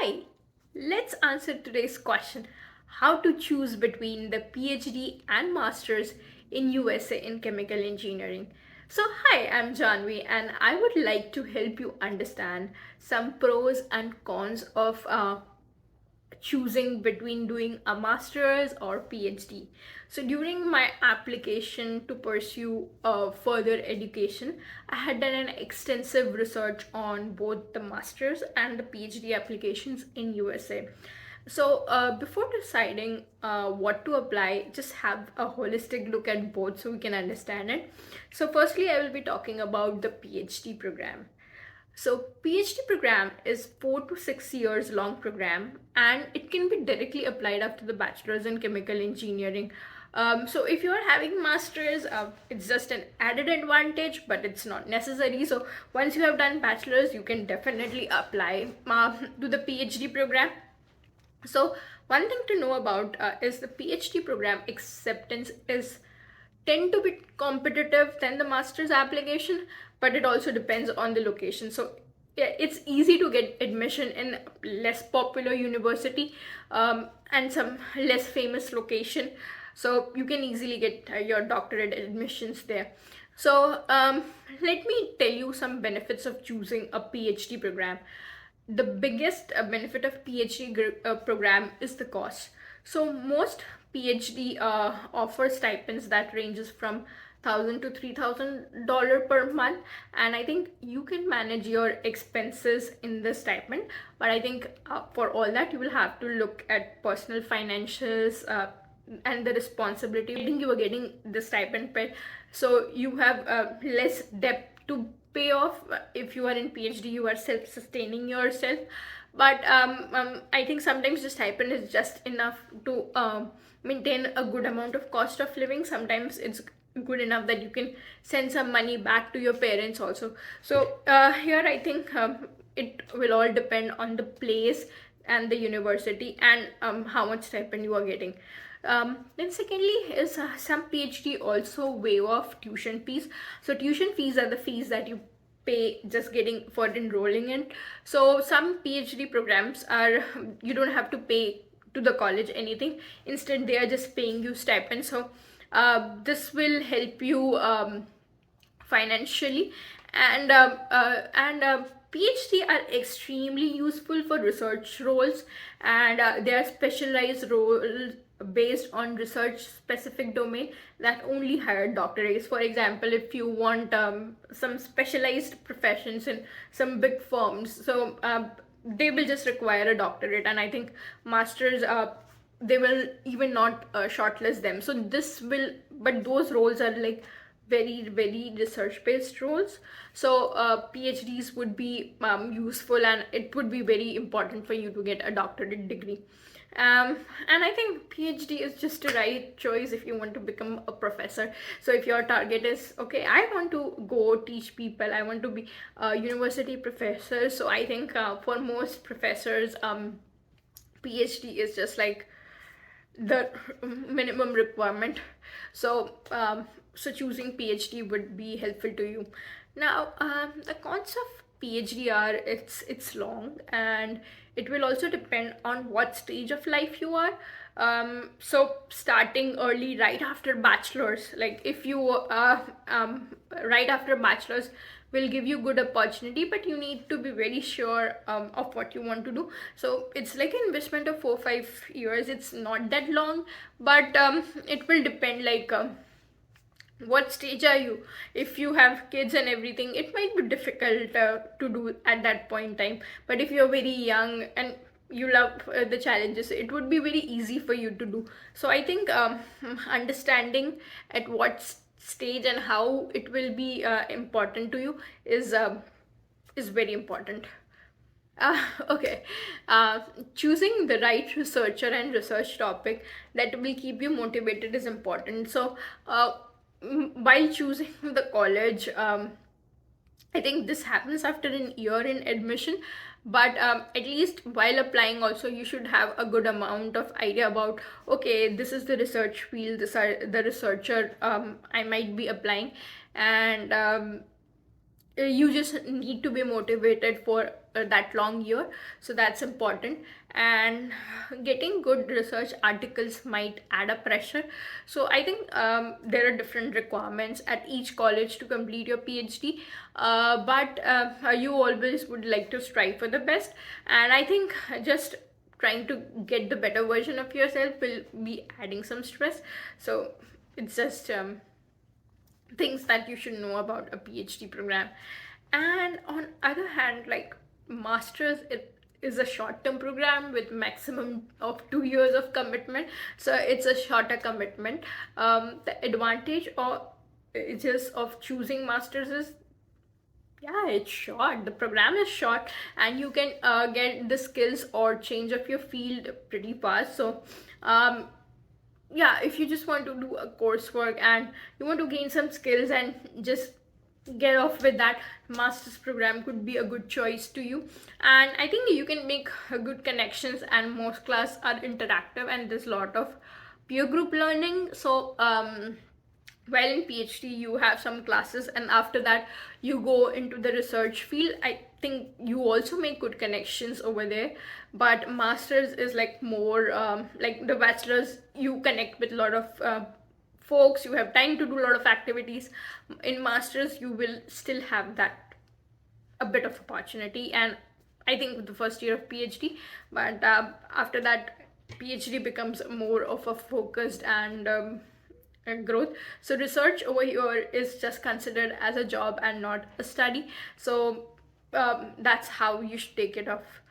Hi, let's answer today's question: how to choose between the PhD and Masters in USA in chemical engineering. So, hi, I'm Janvi, and I would like to help you understand some pros and cons of choosing between doing a master's or PhD. So during my application to pursue further education, I had done an extensive research on both the master's and the PhD applications in USA. So before deciding what to apply, just have a holistic look at both so we can understand it. So firstly, I will be talking about the PhD program. So PhD program is 4 to 6 years long program, and it can be directly applied after the bachelor's in chemical engineering. So if you are having masters, it's just an added advantage, but it's not necessary. So once you have done bachelor's, you can definitely apply to the PhD program. So one thing to know about is the PhD program acceptance is tend to be competitive than the master's application, but it also depends on the location. So yeah, it's easy to get admission in less popular university and some less famous location. So you can easily get your doctorate admissions there. So let me tell you some benefits of choosing a PhD program. The biggest benefit of PhD program is the cost. So most PhD offer stipends that ranges from $1,000 to $3,000 per month, and I think you can manage your expenses in the stipend. But I think for all that, you will have to look at personal financials and the responsibility. I think you are getting the stipend paid, so you have less debt to pay off. If you are in PhD, you are self-sustaining yourself. But I think sometimes the stipend is just enough to maintain a good amount of cost of living. Sometimes it's good enough that you can send some money back to your parents also. So here I think it will all depend on the place and the university, and how much stipend you are getting. Then secondly is some PhD also waive off tuition fees. So tuition fees are the fees that you pay just getting for enrolling in. So some PhD programs are, you don't have to pay to the college anything. Instead, they are just paying you stipend. So this will help you financially. And PhD are extremely useful for research roles, and they are specialized roles based on research specific domain that only hire doctorates. For example, if you want some specialized professions in some big firms, so they will just require a doctorate, and I think masters they will even not shortlist them. So this will, but those roles are like very research based roles. So PhDs would be useful, and it would be very important for you to get a doctorate degree. And I think PhD is just the right choice if you want to become a professor. So if your target is, okay, I want to go teach people, I want to be a university professor, so I think for most professors, PhD is just like the minimum requirement. So so choosing PhD would be helpful to you. Now the cons of PhD are, it's long, and it will also depend on what stage of life you are. So starting early right after bachelor's, like if you right after bachelor's will give you good opportunity, but you need to be very sure of what you want to do. So it's like an investment of 4 5 years. It's not that long, but it will depend like what stage are you. If you have kids and everything, it might be difficult to do at that point in time, but if you're very young and you love the challenges, it would be very easy for you to do. So I think understanding at what stage and how it will be important to you is very important. Okay. Choosing the right researcher and research topic that will keep you motivated is important. So while choosing the college, I think this happens after an year in admission, but at least while applying also, you should have a good amount of idea about, okay, this is the research field, this are the researcher I might be applying. And you just need to be motivated for that long year, so that's important. And getting good research articles might add a pressure. So I think there are different requirements at each college to complete your PhD, but you always would like to strive for the best. And I think just trying to get the better version of yourself will be adding some stress. So it's just things that you should know about a PhD program. And on other hand, like masters, it is a short-term program with maximum of 2 years of commitment, so it's a shorter commitment. The advantage or just of choosing masters is, yeah, it's short, the program is short, and you can get the skills or change of your field pretty fast. So um, yeah, if you just want to do a coursework and you want to gain some skills and just get off with that, master's program could be a good choice to you. And I think you can make good connections, and most class are interactive and there's a lot of peer group learning. So while in PhD you have some classes, and after that you go into the research field. I think you also make good connections over there, but masters is like more like the bachelor's, you connect with a lot of folks, you have time to do a lot of activities. In masters you will still have that a bit of opportunity, and I think the first year of PhD, but after that PhD becomes more of a focused and growth. So research over here is just considered as a job and not a study. So that's how you should take it off.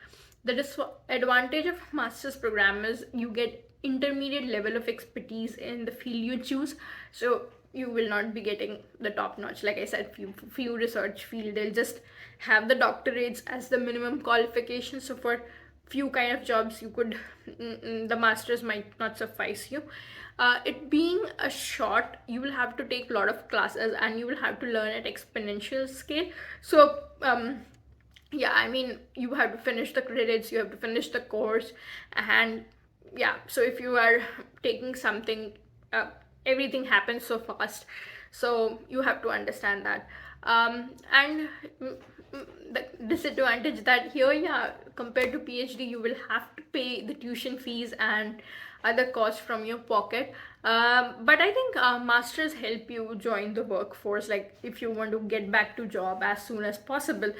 The disadvantage of master's program is you get intermediate level of expertise in the field you choose. So you will not be getting the top notch. Like I said, few research field, they'll just have the doctorates as the minimum qualification. So for few kind of jobs you could, the masters might not suffice you. It being a short, you will have to take a lot of classes and you will have to learn at exponential scale. So yeah, I mean, you have to finish the credits, you have to finish the course. And yeah, so if you are taking something, everything happens so fast, so you have to understand that. And the disadvantage that here, yeah, compared to PhD, you will have to pay the tuition fees and other costs from your pocket. But I think masters help you join the workforce. Like if you want to get back to job as soon as possible,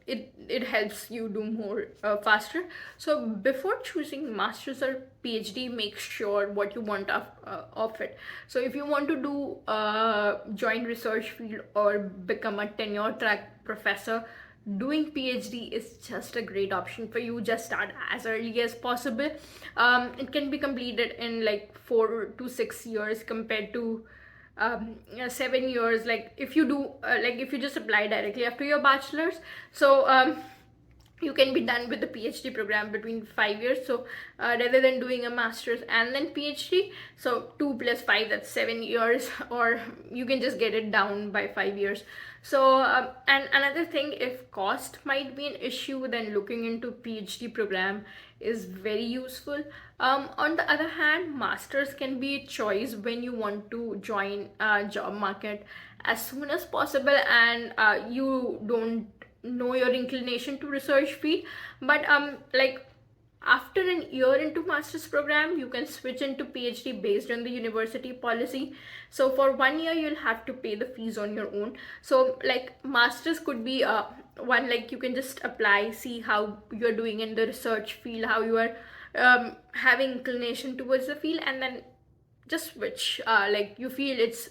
it helps you do more faster. So before choosing masters or PhD, make sure what you want of it. So if you want to do join research field or become a tenure track professor, doing PhD is just a great option for you. Just start as early as possible. It can be completed in like 4 to 6 years compared to 7 years. Like if you do like if you just apply directly after your bachelor's, so you can be done with the PhD program between 5 years. So rather than doing a master's and then PhD, so 2 plus 5, that's 7 years, or you can just get it down by 5 years. So and another thing, if cost might be an issue, then looking into PhD program is very useful. On the other hand, masters can be a choice when you want to join job market as soon as possible, and you don't know your inclination to research field. But like after an year into master's program, you can switch into PhD based on the university policy. So for 1 year you'll have to pay the fees on your own. So like masters could be one, like you can just apply, see how you're doing in the research field, how you are having inclination towards the field, and then just switch. Like you feel it's,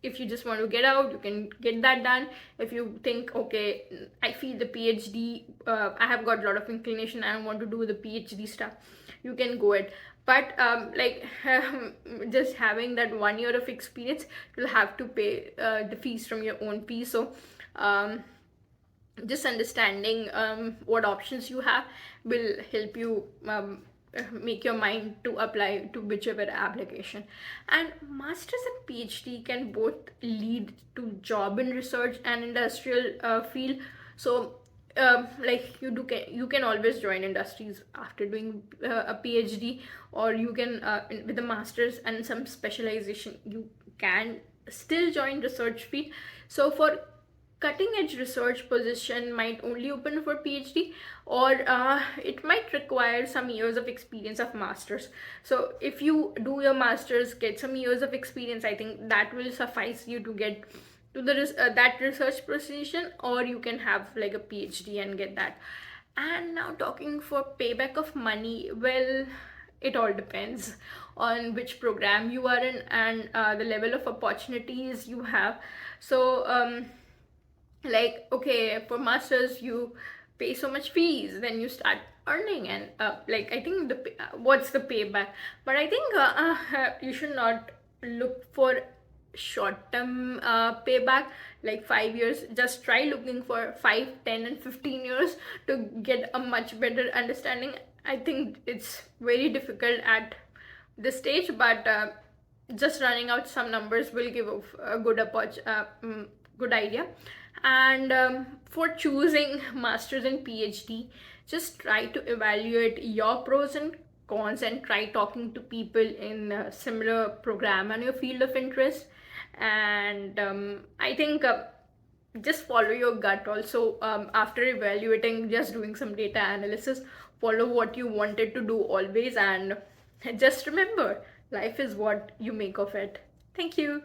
if you just want to get out, you can get that done. If you think, okay, I feel the PhD, I have got a lot of inclination, I want to do the PhD stuff, you can go it. But like just having that 1 year of experience, you'll have to pay the fees from your own fees. So just understanding what options you have will help you make your mind to apply to whichever application. And masters and PhD can both lead to job in research and industrial field. So like you can always join industries after doing a PhD, or you can with a masters and some specialization you can still join research field. So for cutting edge research position might only open for PhD, or it might require some years of experience of masters. So if you do your masters, get some years of experience, I think that will suffice you to get to that research position, or you can have like a PhD and get that. And now talking for payback of money, well, it all depends on which program you are in and the level of opportunities you have. So like, okay, for masters you pay so much fees, then you start earning, and like, I think what's the payback? But I think you should not look for short term payback like 5 years. Just try looking for 5, 10, and 15 years to get a much better understanding. I think it's very difficult at this stage, but just running out some numbers will give a good idea. And for choosing masters and PhD, just try to evaluate your pros and cons, and try talking to people in a similar program and your field of interest. And I think just follow your gut also. After evaluating, just doing some data analysis, follow what you wanted to do always, and just remember, life is what you make of it. Thank you.